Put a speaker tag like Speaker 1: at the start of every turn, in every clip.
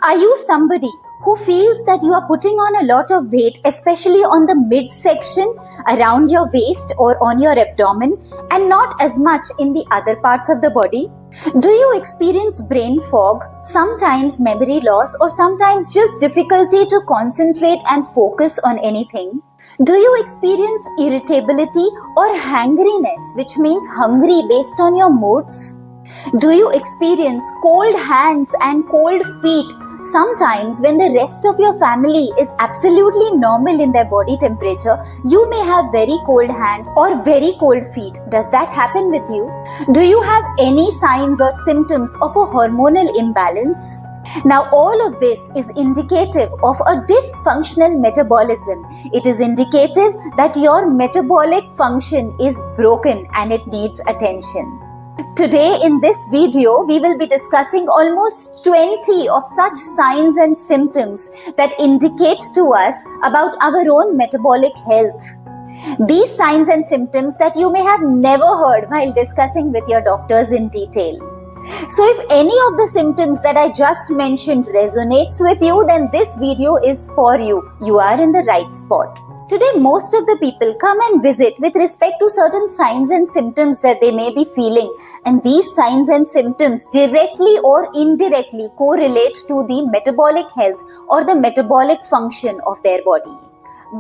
Speaker 1: Are you somebody who feels that you are putting on a lot of weight, especially on the midsection, around your waist or on your abdomen, and not as much in the other parts of the body? Do you experience brain fog, sometimes memory loss, or sometimes just difficulty to concentrate and focus on anything? Do you experience irritability or hangriness, which means hungry based on your moods? Do you experience cold hands and cold feet sometimes when the rest of your family is absolutely normal in their body temperature? You may have very cold hands or very cold feet. Does that happen with you? Do you have any signs or symptoms of a hormonal imbalance? Now, all of this is indicative of a dysfunctional metabolism. It is indicative that your metabolic function is broken and it needs attention. Today in this video, we will be discussing almost 20 of such signs and symptoms that indicate to us about our own metabolic health. These signs and symptoms that you may have never heard while discussing with your doctors in detail. So if any of the symptoms that I just mentioned resonates with you, then this video is for you. You are in the right spot. Today, most of the people come and visit with respect to certain signs and symptoms that they may be feeling, and these signs and symptoms directly or indirectly correlate to the metabolic health or the metabolic function of their body.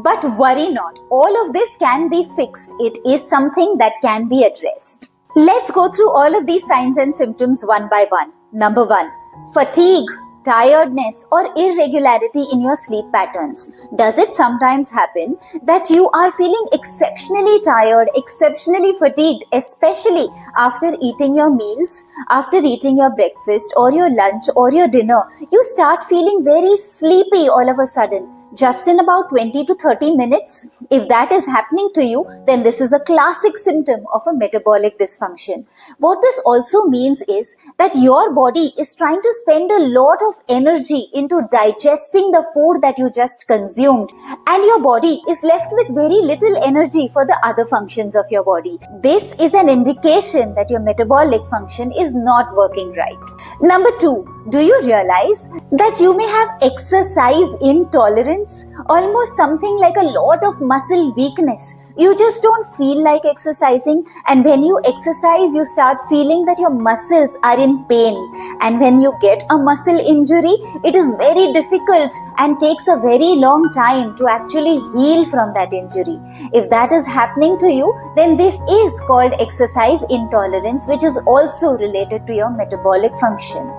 Speaker 1: But worry not, all of this can be fixed. It is something that can be addressed. Let's go through all of these signs and symptoms one by one. Number 1, fatigue, tiredness or irregularity in your sleep patterns. Does it sometimes happen that you are feeling exceptionally tired, exceptionally fatigued, especially after eating your meals, after eating your breakfast or your lunch or your dinner? You start feeling very sleepy all of a sudden, just in about 20 to 30 minutes. If that is happening to you, then this is a classic symptom of a metabolic dysfunction. What this also means is that your body is trying to spend a lot of energy into digesting the food that you just consumed, and your body is left with very little energy for the other functions of your body. This is an indication that your metabolic function is not working right. Number 2, do you realize that you may have exercise intolerance, almost something like a lot of muscle weakness? You just don't feel like exercising, and when you exercise, you start feeling that your muscles are in pain. And when you get a muscle injury, it is very difficult and takes a very long time to actually heal from that injury. If that is happening to you, then this is called exercise intolerance, which is also related to your metabolic function.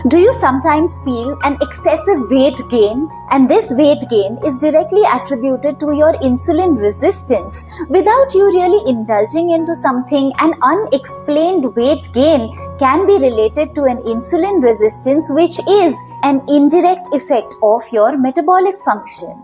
Speaker 1: Do you sometimes feel an excessive weight gain, and this weight gain is directly attributed to your insulin resistance without you really indulging into something? An unexplained weight gain can be related to an insulin resistance, which is an indirect effect of your metabolic function.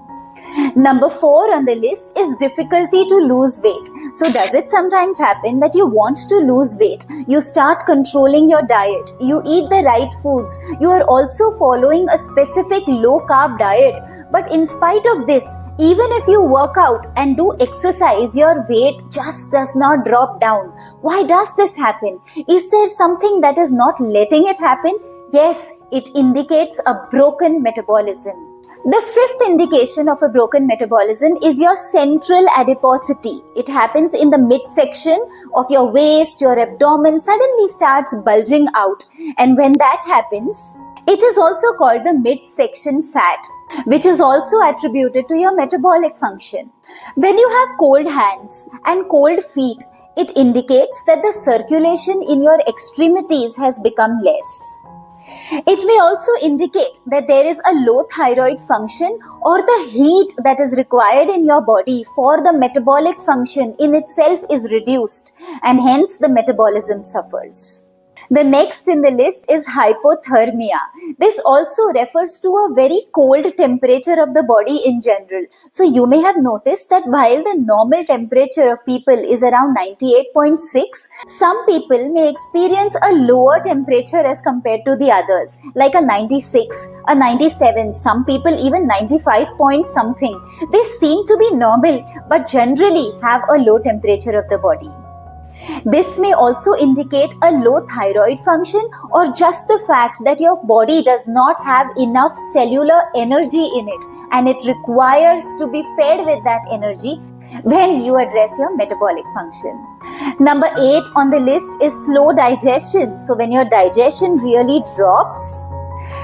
Speaker 1: Number 4 on the list is difficulty to lose weight. So does it sometimes happen that you want to lose weight? You start controlling your diet. You eat the right foods. You are also following a specific low carb diet. But in spite of this, even if you work out and do exercise, your weight just does not drop down. Why does this happen? Is there something that is not letting it happen? Yes, it indicates a broken metabolism. The 5th indication of a broken metabolism is your central adiposity. It happens in the midsection of your waist. Your abdomen suddenly starts bulging out, and when that happens, it is also called the midsection fat, which is also attributed to your metabolic function. When you have cold hands and cold feet, it indicates that the circulation in your extremities has become less. It may also indicate that there is a low thyroid function, or the heat that is required in your body for the metabolic function in itself is reduced, and hence the metabolism suffers. The next in the list is hypothermia. This also refers to a very cold temperature of the body in general. So you may have noticed that while the normal temperature of people is around 98.6, some people may experience a lower temperature as compared to the others, like a 96, a 97, some people even 95 point something. They seem to be normal, but generally have a low temperature of the body. This may also indicate a low thyroid function or just the fact that your body does not have enough cellular energy in it and it requires to be fed with that energy when you address your metabolic function. Number 8 on the list is slow digestion. So when your digestion really drops,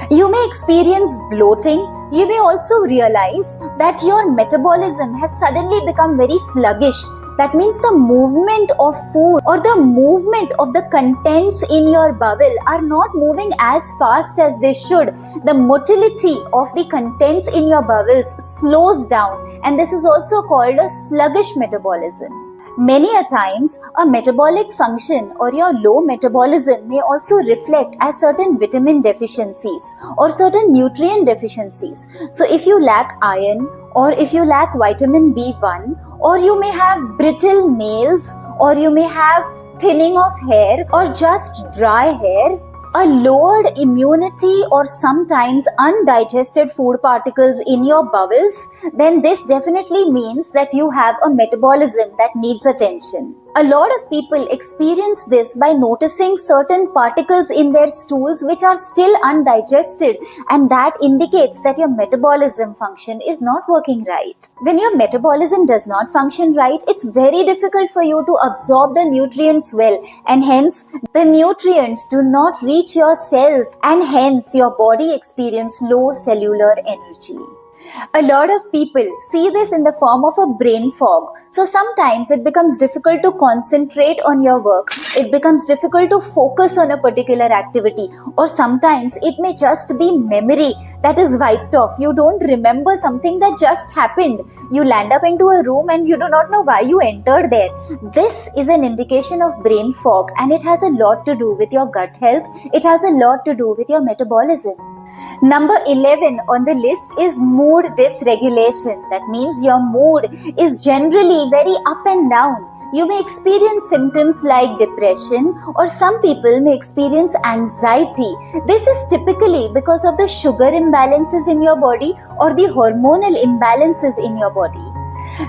Speaker 1: you may experience bloating. You may also realize that your metabolism has suddenly become very sluggish. That means the movement of food or the movement of the contents in your bowel are not moving as fast as they should. The motility of the contents in your bowels slows down, and this is also called a sluggish metabolism. Many a times, a metabolic function or your low metabolism may also reflect as certain vitamin deficiencies or certain nutrient deficiencies. So if you lack iron or if you lack vitamin B1, or you may have brittle nails, or you may have thinning of hair or just dry hair, a lowered immunity or sometimes undigested food particles in your bowels, then this definitely means that you have a metabolism that needs attention. A lot of people experience this by noticing certain particles in their stools which are still undigested, and that indicates that your metabolism function is not working right. When your metabolism does not function right, it's very difficult for you to absorb the nutrients well, and hence the nutrients do not reach your cells, and hence your body experiences low cellular energy. A lot of people see this in the form of a brain fog. So sometimes it becomes difficult to concentrate on your work. It becomes difficult to focus on a particular activity. Or sometimes it may just be memory that is wiped off. You don't remember something that just happened. You land up into a room and you do not know why you entered there. This is an indication of brain fog, and it has a lot to do with your gut health. It has a lot to do with your metabolism. Number 11 on the list is mood dysregulation. That means your mood is generally very up and down. You may experience symptoms like depression, or some people may experience anxiety. This is typically because of the sugar imbalances in your body or the hormonal imbalances in your body.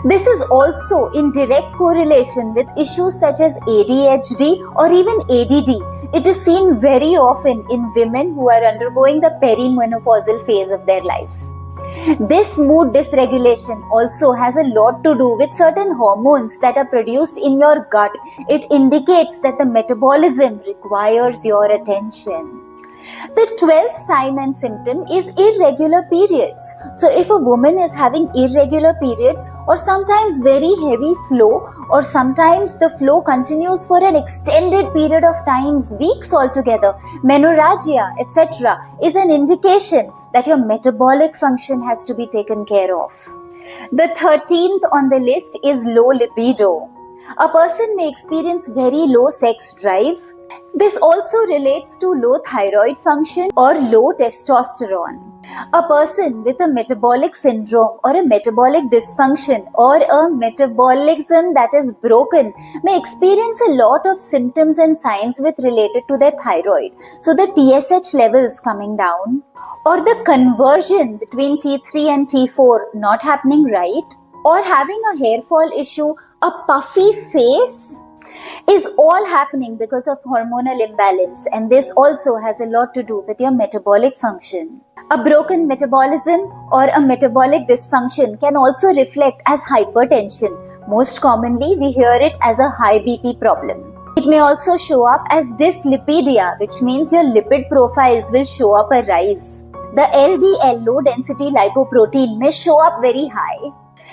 Speaker 1: This is also in direct correlation with issues such as ADHD or even ADD. It is seen very often in women who are undergoing the perimenopausal phase of their life. This mood dysregulation also has a lot to do with certain hormones that are produced in your gut. It indicates that the metabolism requires your attention. The 12th sign and symptom is irregular periods. So if a woman is having irregular periods, or sometimes very heavy flow, or sometimes the flow continues for an extended period of times, weeks altogether, menorrhagia, etc., is an indication that your metabolic function has to be taken care of. The 13th on the list is low libido. A person may experience very low sex drive. This also relates to low thyroid function or low testosterone. A person with a metabolic syndrome or a metabolic dysfunction or a metabolism that is broken may experience a lot of symptoms and signs related to their thyroid. So the TSH levels coming down, or the conversion between T3 and T4 not happening right, or having a hair fall issue, a puffy face, is all happening because of hormonal imbalance, and this also has a lot to do with your metabolic function. A broken metabolism or a metabolic dysfunction can also reflect as hypertension. Most commonly, we hear it as a high BP problem. It may also show up as dyslipidemia, which means your lipid profiles will show up a rise. The LDL, low density lipoprotein, may show up very high.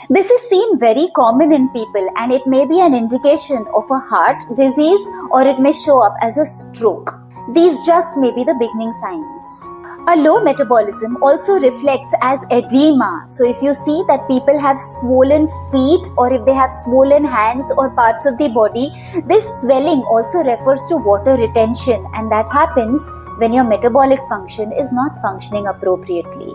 Speaker 1: This is seen very common in people, and it may be an indication of a heart disease, or it may show up as a stroke. These just may be the beginning signs. A low metabolism also reflects as edema. So if you see that people have swollen feet, or if they have swollen hands or parts of the body, this swelling also refers to water retention, and that happens when your metabolic function is not functioning appropriately.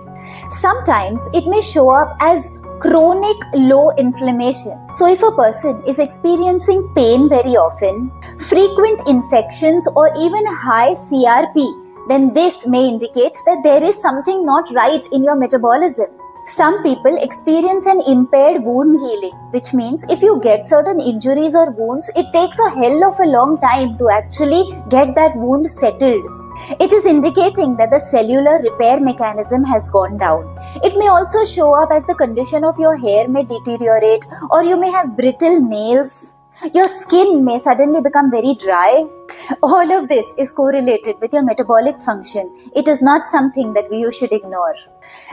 Speaker 1: Sometimes it may show up as chronic low inflammation. So if a person is experiencing pain very often, frequent infections, or even high CRP, then this may indicate that there is something not right in your metabolism. Some people experience an impaired wound healing, which means if you get certain injuries or wounds, it takes a hell of a long time to actually get that wound settled. It is indicating that the cellular repair mechanism has gone down. It may also show up as the condition of your hair may deteriorate, or you may have brittle nails. Your skin may suddenly become very dry. All of this is correlated with your metabolic function. It is not something that you should ignore.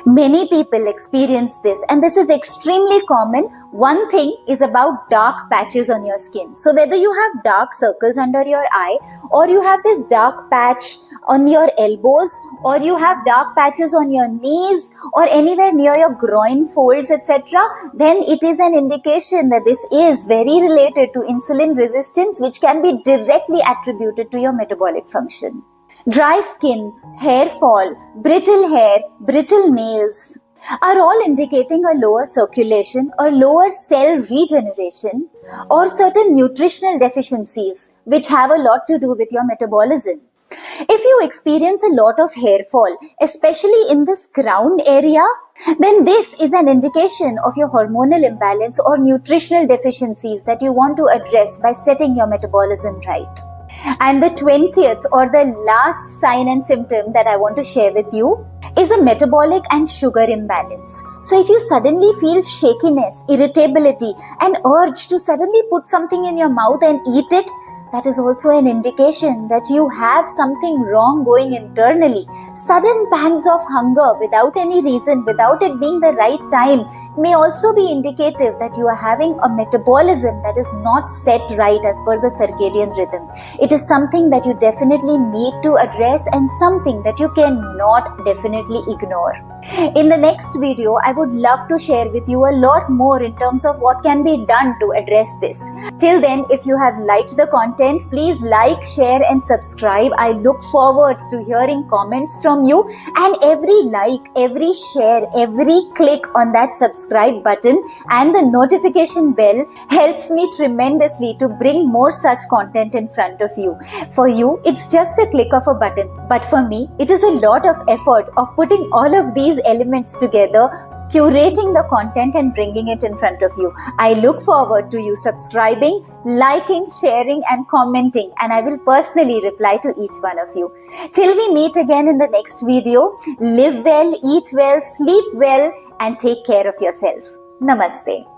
Speaker 1: Many people experience this, and this is extremely common. One thing is about dark patches on your skin. So whether you have dark circles under your eye, or you have this dark patch on your elbows, or you have dark patches on your knees or anywhere near your groin folds, etc., then it is an indication that this is very related to insulin resistance, which can be directly attributed to your metabolic function. Dry skin, hair fall, brittle hair, brittle nails are all indicating a lower circulation or lower cell regeneration or certain nutritional deficiencies which have a lot to do with your metabolism. If you experience a lot of hair fall, especially in this crown area, then this is an indication of your hormonal imbalance or nutritional deficiencies that you want to address by setting your metabolism right. And the 20th or the last sign and symptom that I want to share with you is a metabolic and sugar imbalance. So if you suddenly feel shakiness, irritability, and urge to suddenly put something in your mouth and eat it, that is also an indication that you have something wrong going internally. Sudden pangs of hunger without any reason, without it being the right time, may also be indicative that you are having a metabolism that is not set right as per the circadian rhythm. It is something that you definitely need to address and something that you cannot definitely ignore. In the next video, I would love to share with you a lot more in terms of what can be done to address this. Till then, if you have liked the content, please like, share and subscribe. I look forward to hearing comments from you, and every like, every share, every click on that subscribe button and the notification bell helps me tremendously to bring more such content in front of you. For you, it's just a click of a button, but for me, it is a lot of effort of putting all of these elements together, curating the content and bringing it in front of you. I look forward to you subscribing, liking, sharing and commenting, and I will personally reply to each one of you. Till we meet again in the next video, live well, eat well, sleep well and take care of yourself. Namaste.